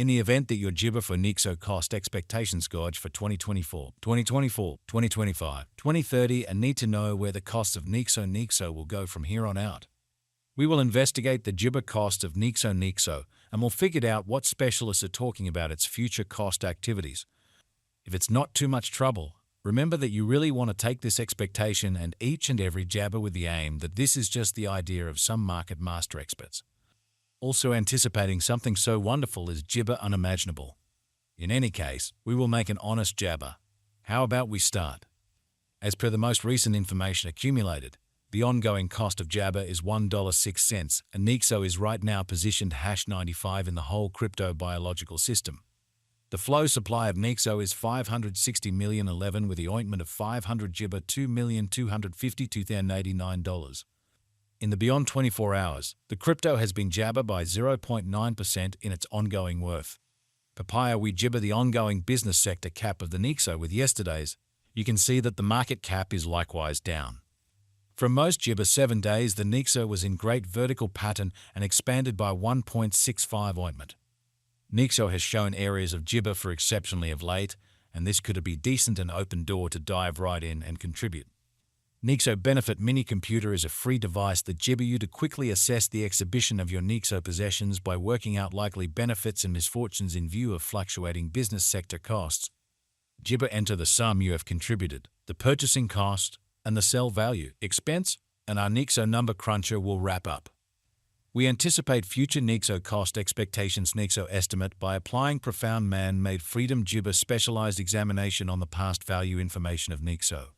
In the event that your Jibber for Nexo cost expectations gauge for 2024, 2025, 2030 and need to know where the cost of Nexo will go from here on out. We will investigate the Jibber cost of Nexo and we'll figure out what specialists are talking about its future cost activities. If it's not too much trouble, remember that you really want to take this expectation and each and every jabber with the aim that this is just the idea of some market master experts. Also anticipating something so wonderful is Jibber unimaginable. In any case, we will make an honest jabber. How about we start? As per the most recent information accumulated, the ongoing cost of Jabber is $1.06 and Nexo is right now positioned #95 in the whole crypto biological system. The flow supply of Nexo is 560,011 with the ointment of 500 Jibber $2,252,089. In the beyond 24 hours, the crypto has been jabber by 0.9% in its ongoing worth. Papaya we jibber the ongoing business sector cap of the Nexo with yesterday's. You can see that the market cap is likewise down. From most jibber 7 days, the Nexo was in great vertical pattern and expanded by 1.65 ointment. Nexo has shown areas of jibber for exceptionally of late, and this could be decent and open door to dive right in and contribute. Nexo Benefit Mini Computer is a free device that jibber you to quickly assess the exhibition of your Nexo possessions by working out likely benefits and misfortunes in view of fluctuating business sector costs. Jibber enter the sum you have contributed, the purchasing cost, and the sell value, expense, and our Nexo number cruncher will wrap up. We anticipate future Nexo cost expectations Nexo estimate by applying profound man-made freedom jibber specialized examination on the past value information of Nexo.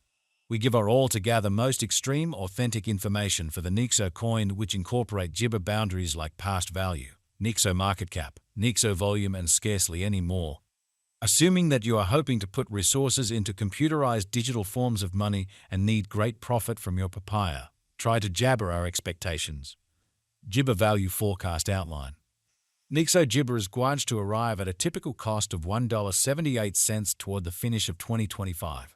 We give our all to gather most extreme authentic information for the Nexo coin which incorporate jibber boundaries like past value, Nexo market cap, Nexo volume and scarcely any more. Assuming that you are hoping to put resources into computerized digital forms of money and need great profit from your papaya, try to jabber our expectations. Jibber value forecast outline. Nexo jibber is gauged to arrive at a typical cost of $1.78 toward the finish of 2025.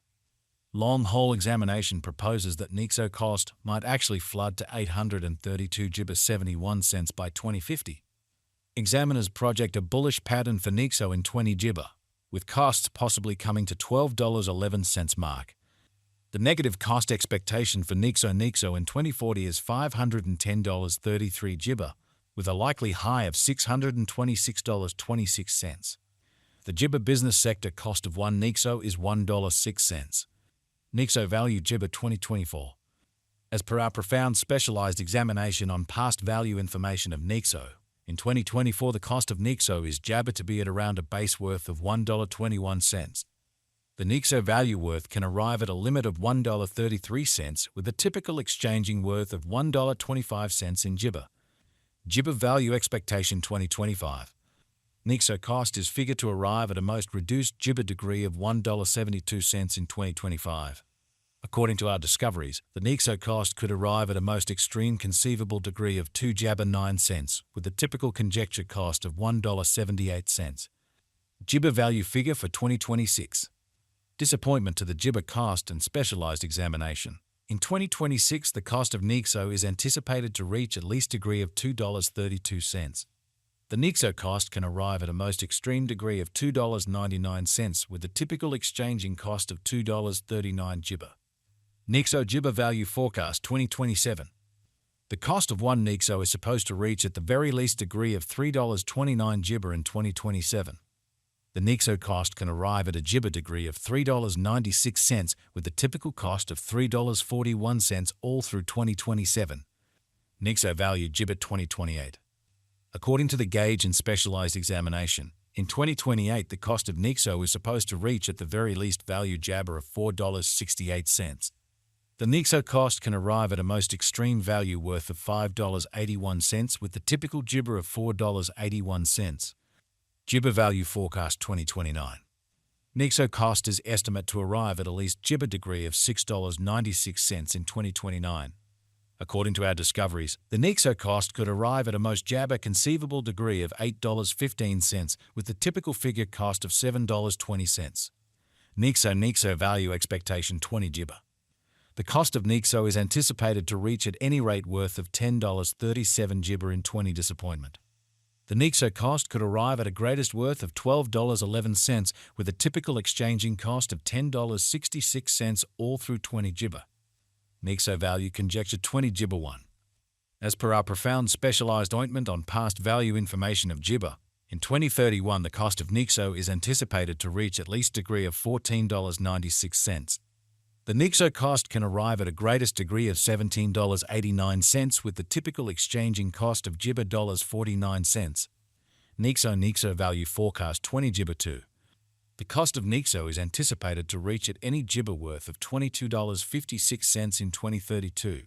Long hole examination proposes that Nexo cost might actually flood to 832 jibber 71 cents by 2050. Examiners project a bullish pattern for Nexo in 20 jibber, with costs possibly coming to $12.11 mark. The negative cost expectation for Nexo in 2040 is $510.33 jibber, with a likely high of $626.26. The jibber business sector cost of one Nexo is $1.06. Nexo value jibber 2024. As per our profound specialized examination on past value information of Nexo, in 2024 the cost of Nexo is jabber to be at around a base worth of $1.21. The Nexo value worth can arrive at a limit of $1.33 with a typical exchanging worth of $1.25 in jibber. Jibber value expectation 2025. Nexo cost is figured to arrive at a most reduced jibber degree of $1.72 in 2025. According to our discoveries, the Nexo cost could arrive at a most extreme conceivable degree of 2 jabber 9 cents, with the typical conjecture cost of $1.78. Jibber value figure for 2026. Disappointment to the jibber cost and specialized examination. In 2026, the cost of Nexo is anticipated to reach at least degree of $2.32. The Nexo cost can arrive at a most extreme degree of $2.99 with the typical exchanging cost of $2.39 jibber. Nexo jibber value forecast 2027. The cost of one Nexo is supposed to reach at the very least degree of $3.29 jibber in 2027. The Nexo cost can arrive at a jibber degree of $3.96 with the typical cost of $3.41 all through 2027. Nexo value jibber 2028. According to the gauge and specialized examination, in 2028 the cost of Nexo is supposed to reach at the very least value jabber of $4.68. The Nexo cost can arrive at a most extreme value worth of $5.81 with the typical jibber of $4.81. Jibber value forecast 2029. Nexo cost is estimate to arrive at least jibber degree of $6.96 in 2029. According to our discoveries, the Nexo cost could arrive at a most jabber conceivable degree of $8.15 with the typical figure cost of $7.20. Nexo value expectation 20 jibber. The cost of Nexo is anticipated to reach at any rate worth of $10.37 jibber in 20 disappointment. The Nexo cost could arrive at a greatest worth of $12.11, with a typical exchanging cost of $10.66 all through 20 Jibber. Nexo value conjecture 20 Jibber 1. As per our profound specialized ointment on past value information of Jibber, in 2031 the cost of Nexo is anticipated to reach at least degree of $14.96. The Nexo cost can arrive at a greatest degree of $17.89, with the typical exchanging cost of Jibber $49. Nexo value forecast 20 Jibber 2. The cost of Nexo is anticipated to reach at any Jibber worth of $22.56 in 2032.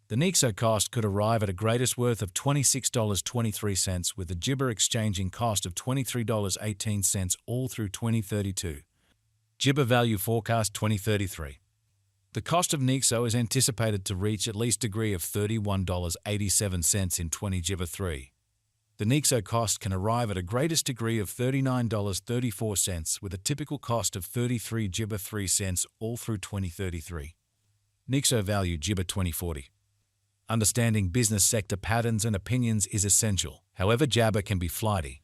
The Nexo cost could arrive at a greatest worth of $26.23, with the Jibber exchanging cost of $23.18 all through 2032. Jibber value forecast 2033. The cost of Nexo is anticipated to reach at least degree of $31.87 in 20 Jibber 3. The Nexo cost can arrive at a greatest degree of $39.34, with a typical cost of 33 Jibber 3 cents all through 2033. Nexo value Jibber 2040. Understanding business sector patterns and opinions is essential. However, Jabber can be flighty.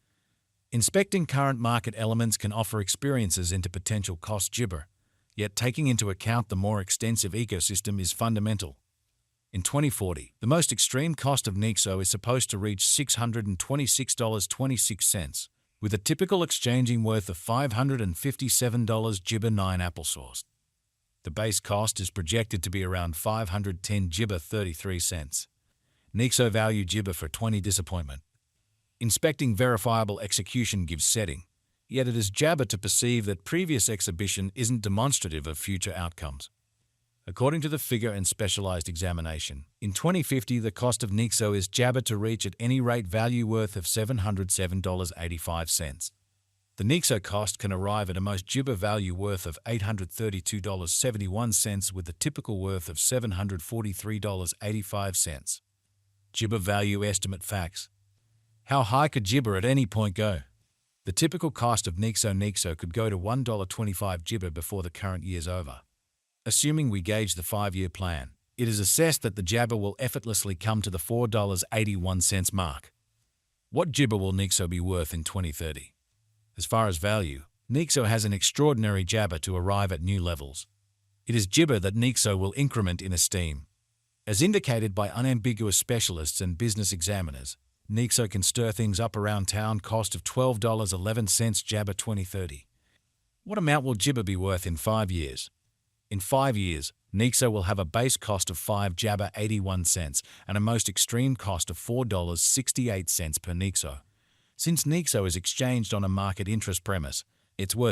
Inspecting current market elements can offer experiences into potential cost Jibber, yet taking into account the more extensive ecosystem is fundamental. In 2040, the most extreme cost of Nexo is supposed to reach $626.26, with a typical exchanging worth of $557 Jibber 9 applesauce. The base cost is projected to be around 510 Jibber 33 cents. Nexo value Jibber for 20 disappointment. Inspecting verifiable execution gives setting, yet it is Jabber to perceive that previous exhibition isn't demonstrative of future outcomes. According to the figure and specialized examination, in 2050 the cost of Nexo is Jabber to reach at any rate value worth of $707.85. The Nexo cost can arrive at a most Jibber value worth of $832.71, with a typical worth of $743.85. Jibber value estimate facts. How high could Jibber at any point go? The typical cost of Nexo could go to $1.25 Jibber before the current year's over. Assuming we gauge the 5-year plan, it is assessed that the Jabber will effortlessly come to the $4.81 mark. What Jibber will Nexo be worth in 2030? As far as value, Nexo has an extraordinary Jabber to arrive at new levels. It is Jibber that Nexo will increment in esteem. As indicated by unambiguous specialists and business examiners, Nexo can stir things up around town cost of $12.11 Jabber 2030. What amount will Jibber be worth in 5 years? In 5 years, Nexo will have a base cost of 5 Jabber 81 cents and a most extreme cost of $4.68 per Nexo. Since Nexo is exchanged on a market interest premise, it's worth